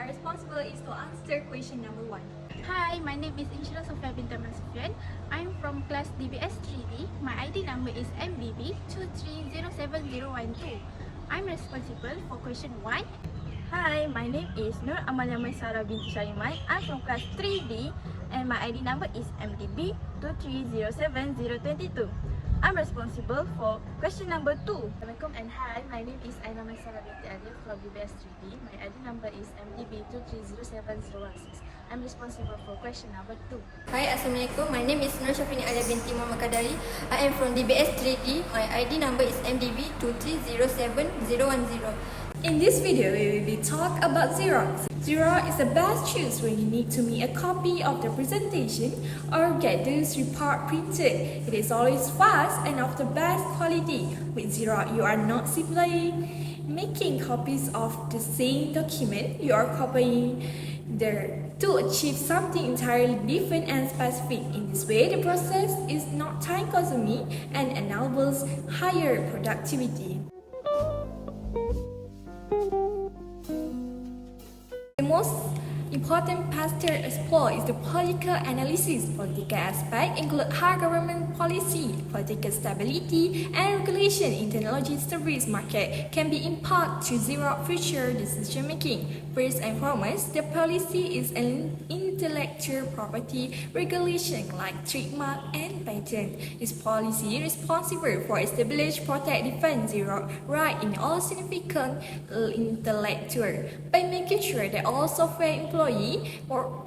responsible is to answer question number 1. Hi, my name is Inshira Sofia Binta Masufian. I'm from class DBS 3D. My ID number is MBB 2307012. I'm responsible for question 1. Hi, my name is Nur Amalia Maisara binti Syariman. I'm from class 3D and my ID number is MDB 2307022. I'm responsible for question number 2. Assalamualaikum and hi, my name is Aina Maisara binti Alif from DBS 3D. My ID number is MDB 2307016. I'm responsible for question number 2. Hi, Assalamualaikum. My name is Nur Syafini Alia binti Muhammad Kadari. I am from DBS 3D. My ID number is MDB 2307010. In this video, we will talk about Xerox. Xerox is the best choice when you need to make a copy of the presentation or get this report printed. It is always fast and of the best quality. With Xerox, you are not simply making copies of the same document, you are copying to achieve something entirely different and specific. In this way, the process is not time-consuming and enables higher productivity. The most important part to explore is the political analysis. Political aspects include how government policy, political stability, and regulation in technology service market can be impacted to Xerox future decision making. First and foremost, the policy is an intellectual property regulation like trademark and patent. This policy is responsible for establish, protect, defend Xerox right in all significant intellectual by making sure that all software employee work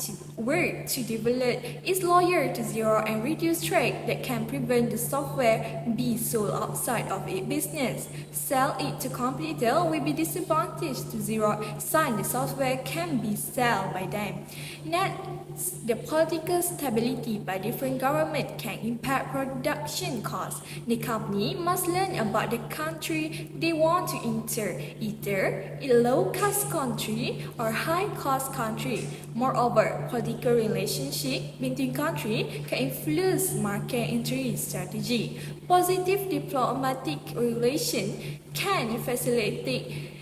to develop is loyal to Xerox and reduce threat that can prevent the software be sold outside of its business. Sell it to competitor will be disadvantage to Xerox since the software can be sold by them. Next, the political stability by different government can impact production costs. The company must learn about the country they want to enter, either a low-cost country or high-cost country. Moreover, political relationship between countries can influence market entry strategy. Positive diplomatic relation can facilitate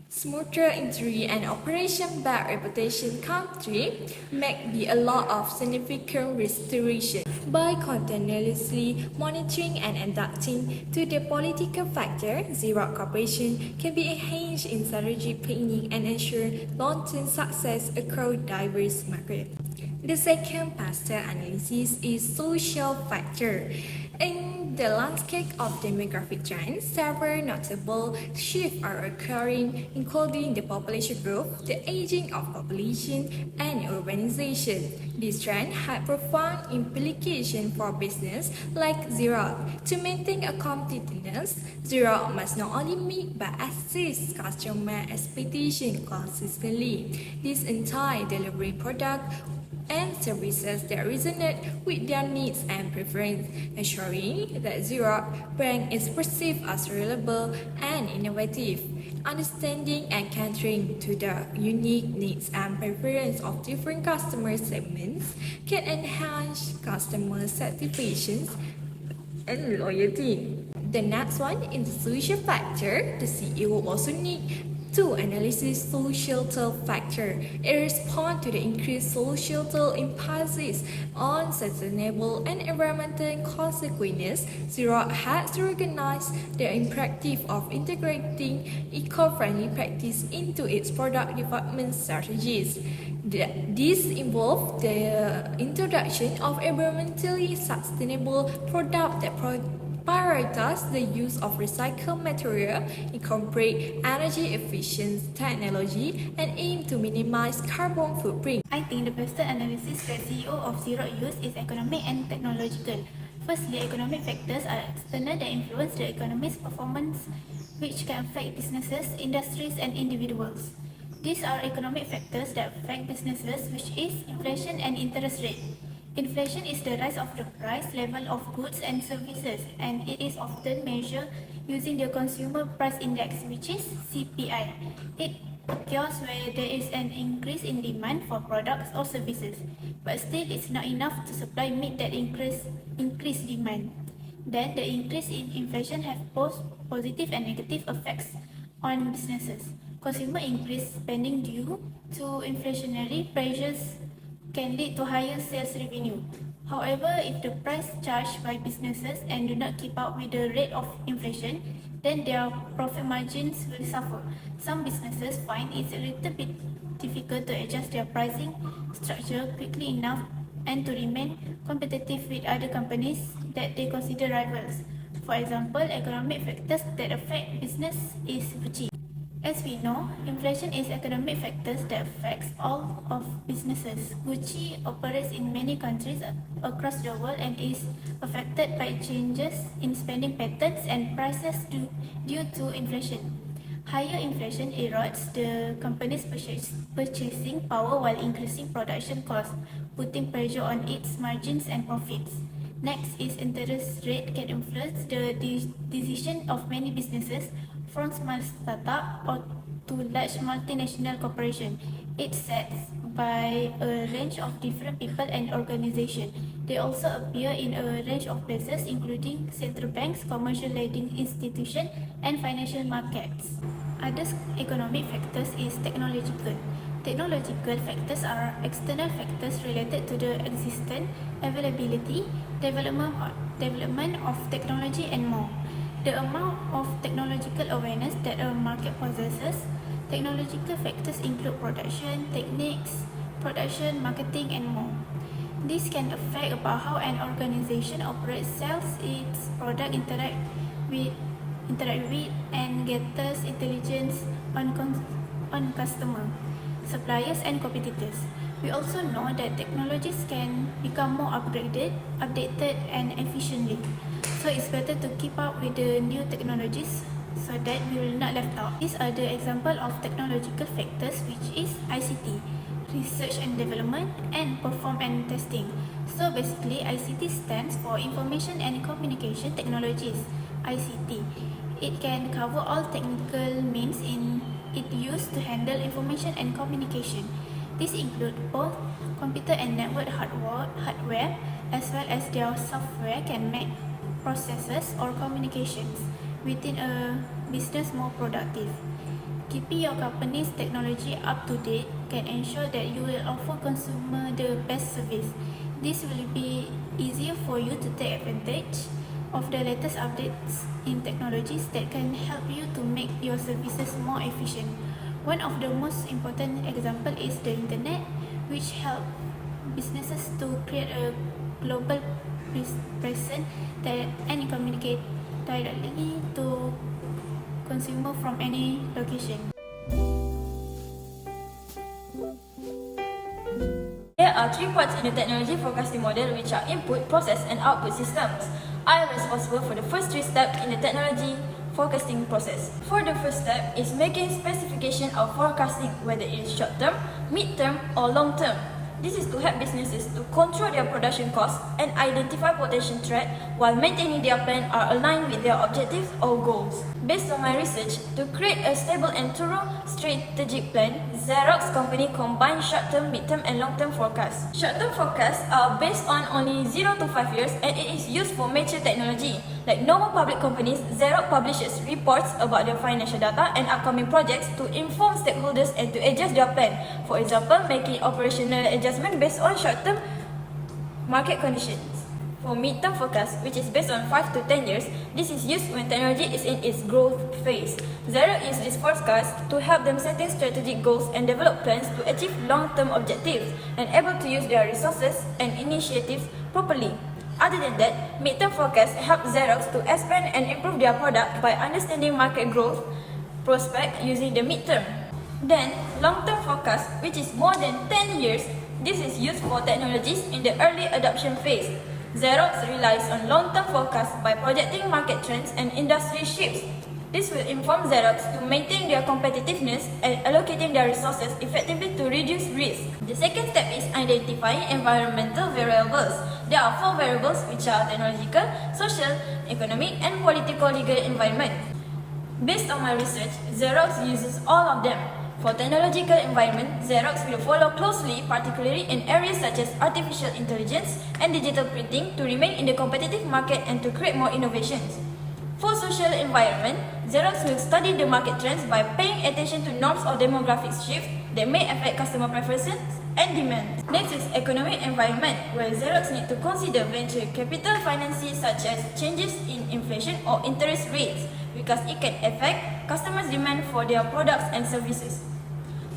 smoother entry and operation. Bad reputation country may be a lot of significant restoration. By continuously monitoring and adapting to the political factor, Xerox Corporation can be enhanced in strategic planning and ensure long-term success across diverse markets. The second factor analysis is social factor. In the landscape of demographic trends, several notable shifts are occurring, including the population growth, the aging of population, and urbanization. This trend had profound implications for business like Xerox. To maintain a competitiveness, Xerox must not only meet but assist customer expectations consistently. This entails delivering products and services that resonate with their needs and preferences, ensuring that Xerox brand is perceived as reliable and innovative. Understanding and catering to the unique needs and preferences of different customer segments can enhance customer satisfaction and loyalty. The next one is the social factor. The CEO also need to analyze societal factor. It responds to the increased societal emphasis on sustainable and environmental consequences. Xerox has to recognize the imperative of integrating eco-friendly practice into its product development strategies. This involves the introduction of environmentally sustainable products that prioritize the use of recycled material, incorporate energy-efficient technology, and aim to minimize carbon footprint. I think the best analysis that CEO of Xerox use is economic and technological. Firstly, economic factors are external that influence the economy's performance, which can affect businesses, industries, and individuals. These are economic factors that affect businesses, which is inflation and interest rate. Inflation is the rise of the price level of goods and services, and it is often measured using the Consumer Price Index, which is CPI. It occurs where there is an increase in demand for products or services, but still it's not enough to supply meet that increased demand. Then the increase in inflation have both positive and negative effects on businesses. Consumer increase spending due to inflationary pressures can lead to higher sales revenue. However, if the price charged by businesses and do not keep up with the rate of inflation, then their profit margins will suffer. Some businesses find it's a little bit difficult to adjust their pricing structure quickly enough and to remain competitive with other companies that they consider rivals. For example, economic factors that affect business is Gucci. As we know, inflation is economic factors that affects all of businesses. Gucci operates in many countries across the world and is affected by changes in spending patterns and prices due to inflation. Higher inflation erodes the company's purchasing power while increasing production costs, putting pressure on its margins and profits. Next is interest rate can influence the decision of many businesses, from small startup or to large multinational corporation. It's set by a range of different people and organizations. They also appear in a range of places including central banks, commercial lending institutions, and financial markets. Other economic factors is technological. Technological factors are external factors related to the existence, availability, development of technology and more. The amount of technological awareness that a market possesses. Technological factors include production, techniques, production, marketing, and more. This can affect about how an organization operates, sells its product, interact with, and gathers intelligence on customer, suppliers, and competitors. We also know that technologies can become more updated, and efficiently. So it's better to keep up with the new technologies so that we will not left out. These are the example of technological factors, which is ICT, research and development, and perform and testing. So basically, ICT stands for Information and Communication Technologies, ICT. It can cover all technical means it used to handle information and communication. These include both computer and network hardware, as well as their software can make processes or communications within a business more productive. Keeping your company's technology up to date can ensure that you will offer consumer the best service. This will be easier for you to take advantage of the latest updates in technologies that can help you to make your services more efficient. One of the most important example is the internet, which help businesses to create a global presence and communicate directly to consumer from any location. There are three parts in the technology forecasting model, which are input, process, and output systems. I am responsible for the first three steps in the technology forecasting process. For the first step is making specification of forecasting, whether it is short-term, mid-term, or long-term. This is to help businesses to control their production costs and identify potential threats while maintaining their plan are aligned with their objectives or goals. Based on my research, to create a stable and thorough strategic plan, Xerox company combines short-term, mid-term, and long-term forecasts. Short-term forecasts are based on only 0 to 5 years and it is used for mature technology. Like normal public companies, Xerox publishes reports about their financial data and upcoming projects to inform stakeholders and to adjust their plan. For example, making operational adjustment based on short-term market conditions. For mid-term forecast, which is based on 5 to 10 years, this is used when technology is in its growth phase. Xerox uses this forecast to help them setting strategic goals and develop plans to achieve long-term objectives and able to use their resources and initiatives properly. Other than that, mid-term forecasts help Xerox to expand and improve their product by understanding market growth prospect using the mid-term. Then, long-term forecast, which is more than 10 years, this is used for technologies in the early adoption phase. Xerox relies on long-term forecasts by projecting market trends and industry shifts. This will inform Xerox to maintain their competitiveness and allocating their resources effectively to reduce risk. The second step is identifying environmental variables. There are 4 variables which are technological, social, economic, and political legal environment. Based on my research, Xerox uses all of them. For technological environment, Xerox will follow closely, particularly in areas such as artificial intelligence and digital printing to remain in the competitive market and to create more innovations. For social environment, Xerox will study the market trends by paying attention to norms or demographic shifts that may affect customer preferences and demand. Next is economic environment, where Xerox need to consider venture capital financing such as changes in inflation or interest rates, because it can affect customers' demand for their products and services.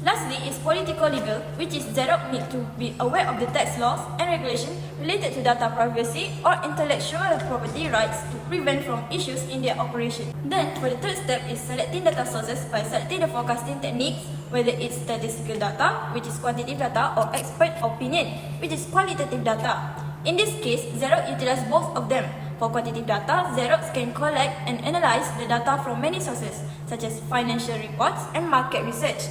Lastly is political legal, which is Xerox need to be aware of the tax laws and regulations related to data privacy or intellectual property rights to prevent from issues in their operation. Then, for the third step is selecting data sources by selecting the forecasting techniques, whether it's statistical data, which is quantitative data, or expert opinion, which is qualitative data. In this case, Xerox utilizes both of them. For quantitative data, Xerox can collect and analyze the data from many sources, such as financial reports and market research.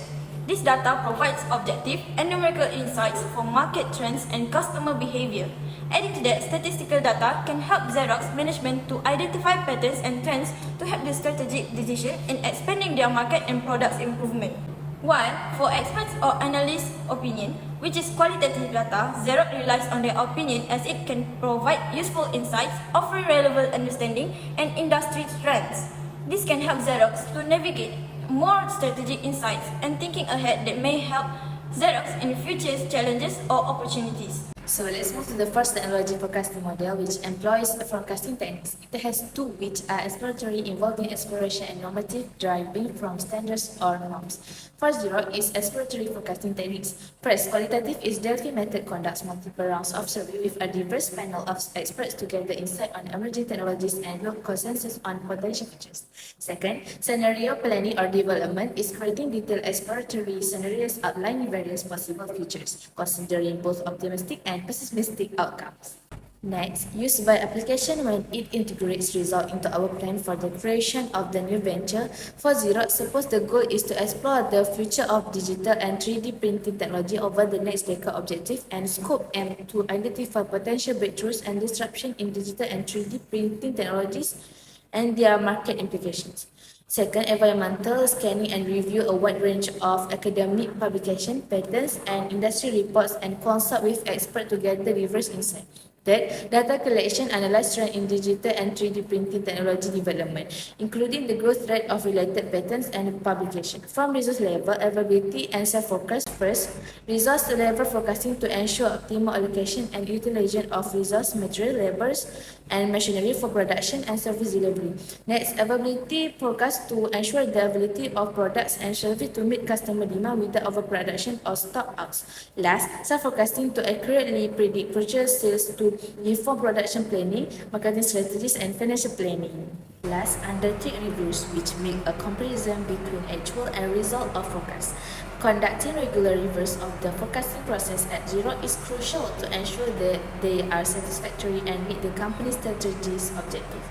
This data provides objective and numerical insights for market trends and customer behavior. Adding to that, statistical data can help Xerox management to identify patterns and trends to help the strategic decision in expanding their market and products improvement. While for experts or analysts' opinion, which is qualitative data, Xerox relies on their opinion as it can provide useful insights, offering relevant understanding and industry trends. This can help Xerox to navigate more strategic insights and thinking ahead that may help Xerox in future challenges or opportunities. So let's move to the first technology forecasting model, which employs forecasting techniques. It has two, which are exploratory, involving exploration, and normative, deriving from standards or norms. First, Xerox is exploratory forecasting techniques. First, qualitative is Delphi method conducts multiple rounds of survey with a diverse panel of experts to gather insight on emerging technologies and build consensus on potential features. Second, scenario planning or development is creating detailed exploratory scenarios outlining various possible features, considering both optimistic and pessimistic outcomes. Next, used by application when it integrates results into our plan for the creation of the new venture. For Xerox, suppose the goal is to explore the future of digital and 3D printing technology over the next decade. Objective and scope and to identify potential breakthroughs and disruption in digital and 3D printing technologies and their market implications. Second, environmental scanning and review a wide range of academic publications, patents, and industry reports and consult with experts to gather diverse insight. Third, data collection analyze trends in digital and 3D printing technology development, including the growth rate of related patents and publication. From resource level, availability and self-focus. First, resource level forecasting to ensure optimal allocation and utilization of resource, material, labors, and machinery for production and service delivery. Next, availability forecast to ensure the availability of products and services to meet customer demand without overproduction or stock outs. Last, self-forecasting to accurately predict purchase sales to inform production planning, marketing strategies, and financial planning. Last, undertake reviews, which make a comparison between actual and result of forecast. Conducting regular reviews of the forecasting process at Xerox is crucial to ensure that they are satisfactory and meet the company's strategies objectives.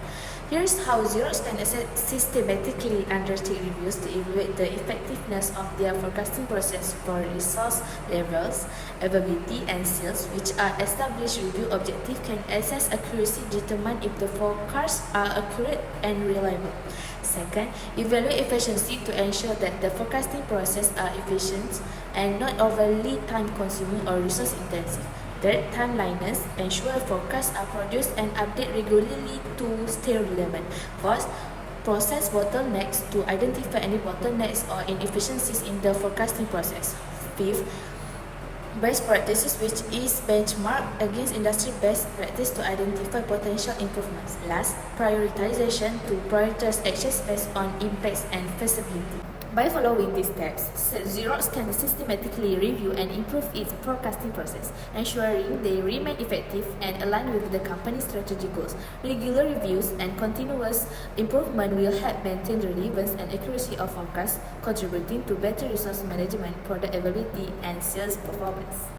Here's how Xerox can systematically undertake reviews to evaluate the effectiveness of their forecasting process for resource levels, availability, and sales, which are established review objectives can assess accuracy, determine if the forecasts are accurate and reliable. Second, evaluate efficiency to ensure that the forecasting process are efficient and not overly time-consuming or resource-intensive. Third, timeliness, ensure forecasts are produced and updated regularly to stay relevant. Fourth, process bottlenecks to identify any bottlenecks or inefficiencies in the forecasting process. Fifth, best practices, which is benchmarked against industry best practice to identify potential improvements. Last, prioritization to prioritize actions based on impacts and feasibility. By following these steps, Xerox can systematically review and improve its forecasting process, ensuring they remain effective and aligned with the company's strategic goals. Regular reviews and continuous improvement will help maintain the relevance and accuracy of forecasts, contributing to better resource management, product availability, and sales performance.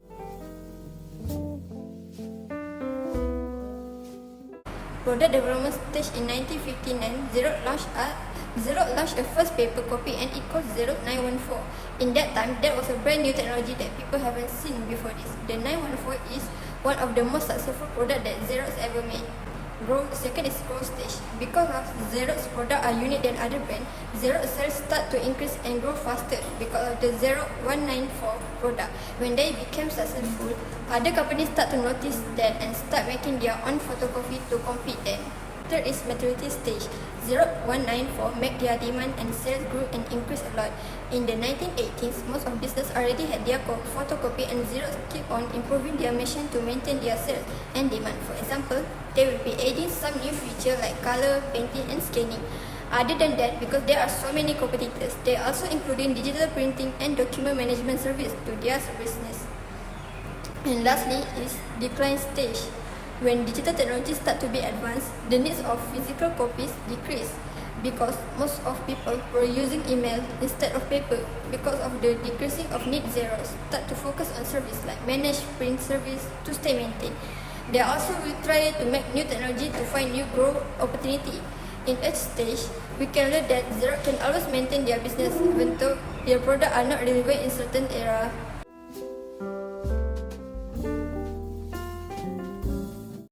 Product development stage in 1959, Xerox launched a first paper copy and it called Xerox 914. In that time, that was a brand new technology that people haven't seen before this. The 914 is one of the most successful products that Xerox ever made. Second is growth stage. Because of Xerox products are unique than other brands, Xerox sales start to increase and grow faster because of the Xerox 194 product. When they became successful, other companies start to notice that and start making their own photocopy to compete them. Third is maturity stage. 0194 make their demand and sales grew and increased a lot. In the 1980s, most of business already had their photocopy and Xerox keep on improving their machine to maintain their sales and demand. For example, they will be adding some new feature like color, painting and scanning. Other than that, because there are so many competitors, they are also including digital printing and document management service to their business. And lastly is decline stage. When digital technology start to be advanced, the needs of physical copies decrease because most of people were using email instead of paper. Because of the decreasing of need, Xerox start to focus on service like managed print service to stay maintained. They also will try to make new technology to find new growth opportunity. In each stage, we can learn that Xerox can always maintain their business even though their products are not relevant in certain era.